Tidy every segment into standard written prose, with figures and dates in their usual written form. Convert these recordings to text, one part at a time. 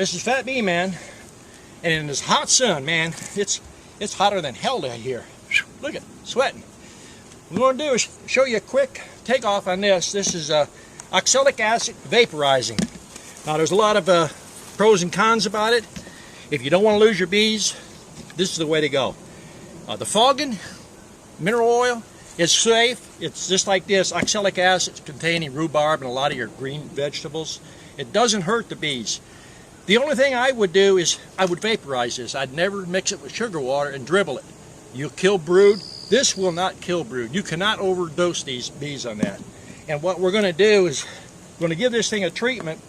This is Fat Bee Man, and in this hot sun, man, it's hotter than hell down here. Look at it, sweating. What I'm going to do is show you a quick takeoff on this. This is oxalic acid vaporizing. Now there's a lot of pros and cons about it. If you don't want to lose your bees, this is the way to go. The fogging, mineral oil, is safe. It's just like this. Oxalic acid containing rhubarb and a lot of your green vegetables. It doesn't hurt the bees. The only thing I would do is I would vaporize this. I'd never mix it with sugar water and dribble it. You'll kill brood. This will not kill brood. You cannot overdose these bees on that. And what we're going to do is we're going to give this thing a treatment.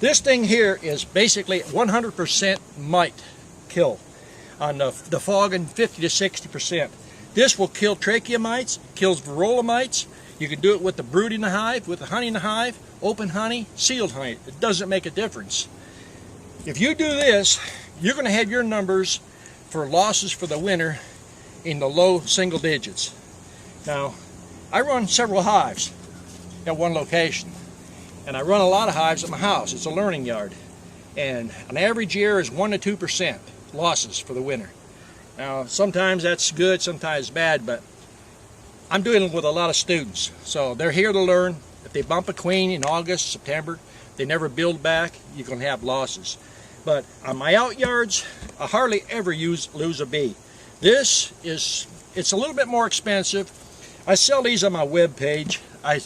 This thing here is basically 100% mite kill. On the fogging, 50 to 60%. This will kill trachea mites, kills varroa mites. You can do it with the brood in the hive, with the honey in the hive, open honey, sealed honey. It doesn't make a difference. If you do this, you're going to have your numbers for losses for the winter in the low single digits. Now, I run several hives at one location, and I run a lot of hives at my house. It's a learning yard, and an average year is 1 to 2% losses for the winter. Now, sometimes that's good, sometimes bad, but I'm dealing with a lot of students, so they're here to learn. If they bump a queen in August, September, they never build back, you're going to have losses. But on my out yards, I hardly ever lose a bee. It's a little bit more expensive. I sell these on my web page. I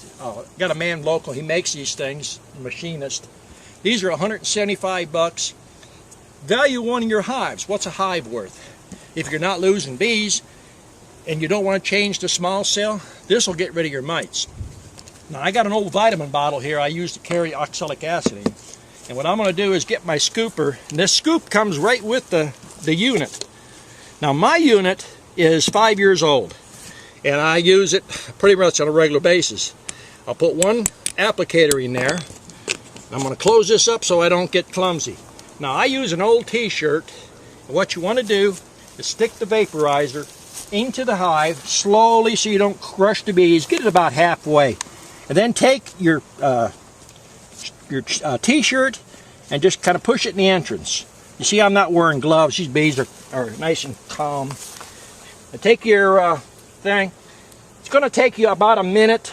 got a man local, he makes these things, a machinist. These are 175 bucks. Value one in your hives. What's a hive worth? If you're not losing bees and you don't want to change to small cell, this will get rid of your mites. Now I got an old vitamin bottle here I use to carry oxalic acid in. And what I'm going to do is get my scooper, and this scoop comes right with the unit. Now my unit is 5 years old, and I use it pretty much on a regular basis. I'll put one applicator in there. I'm going to close this up so I don't get clumsy. Now I use an old t-shirt, and what you want to do is stick the vaporizer into the hive slowly so you don't crush the bees. Get it about halfway, and then take your t-shirt and just kind of push it in the entrance. You see I'm not wearing gloves. These bees are nice and calm. And take your thing. It's going to take you about a minute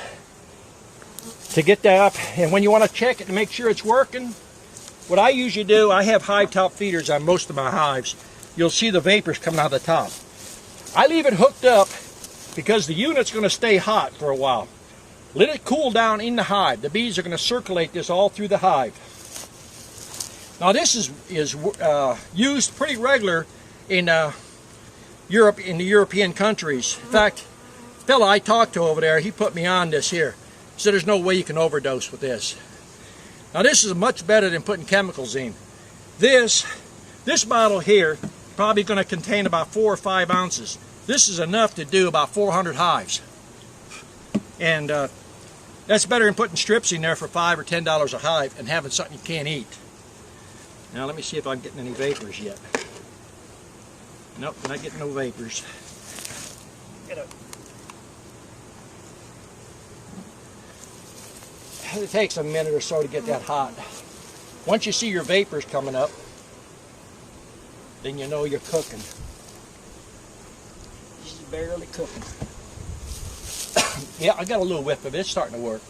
to get that up, and when you want to check it to make sure it's working, what I usually do, I have hive top feeders on most of my hives. You'll see the vapors coming out of the top. I leave it hooked up because the unit's going to stay hot for a while. Let it cool down in the hive. The bees are going to circulate this all through the hive. Now this is used pretty regular in Europe, in the European countries. In fact, the fellow I talked to over there, he put me on this here. He said there's no way you can overdose with this. Now this is much better than putting chemicals in. This bottle here probably going to contain about 4 or 5 ounces. This is enough to do about 400 hives. And that's better than putting strips in there for $5 or $10 a hive and having something you can't eat. Now let me see if I'm getting any vapors yet. Nope, not getting no vapors. It takes a minute or so to get that hot. Once you see your vapors coming up, then you know you're cooking. This is barely cooking. Yeah, I got a little whiff of it. It's starting to work.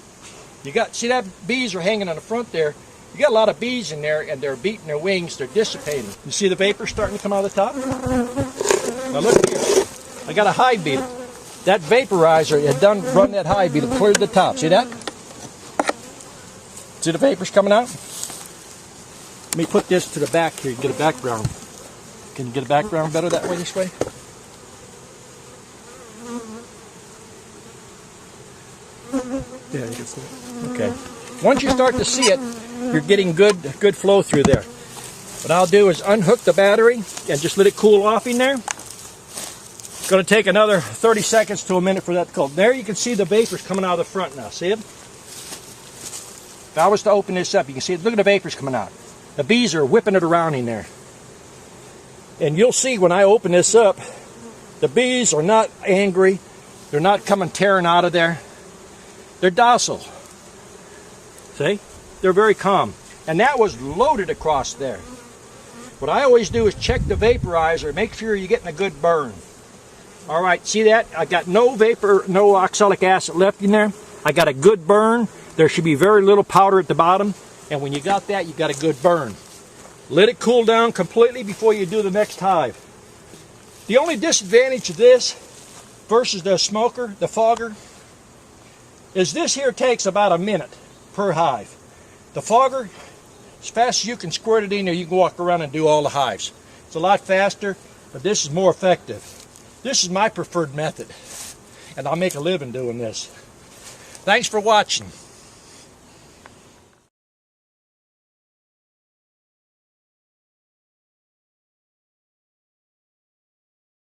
See that bees are hanging on the front there. You got a lot of bees in there, and they're beating their wings. They're dissipating. You see the vapor starting to come out of the top? Now look here. I got a hive beetle. That vaporizer had run that hive beetle clear to the top. See that? See the vapors coming out? Let me put this to the back here. Get a background. Can you get a background better that way, this way? Yeah, you can see it. Okay. Once you start to see it, you're getting good flow through there. What I'll do is unhook the battery and just let it cool off in there. It's going to take another 30 seconds to a minute for that to cool. There you can see the vapors coming out of the front now. See them? If I was to open this up, you can see it. Look at the vapors coming out. The bees are whipping it around in there. And you'll see when I open this up, the bees are not angry. They're not coming tearing out of there. They're docile. See? They're very calm. And that was loaded across there. What I always do is check the vaporizer, make sure you're getting a good burn. All right, see that? I got no vapor, no oxalic acid left in there. I got a good burn. There should be very little powder at the bottom. And when you got that, you got a good burn. Let it cool down completely before you do the next hive. The only disadvantage of this versus the smoker, the fogger, is this here takes about a minute per hive. The fogger, as fast as you can squirt it in there, you can walk around and do all the hives. It's a lot faster, but this is more effective. This is my preferred method, and I'll make a living doing this. Thanks for watching.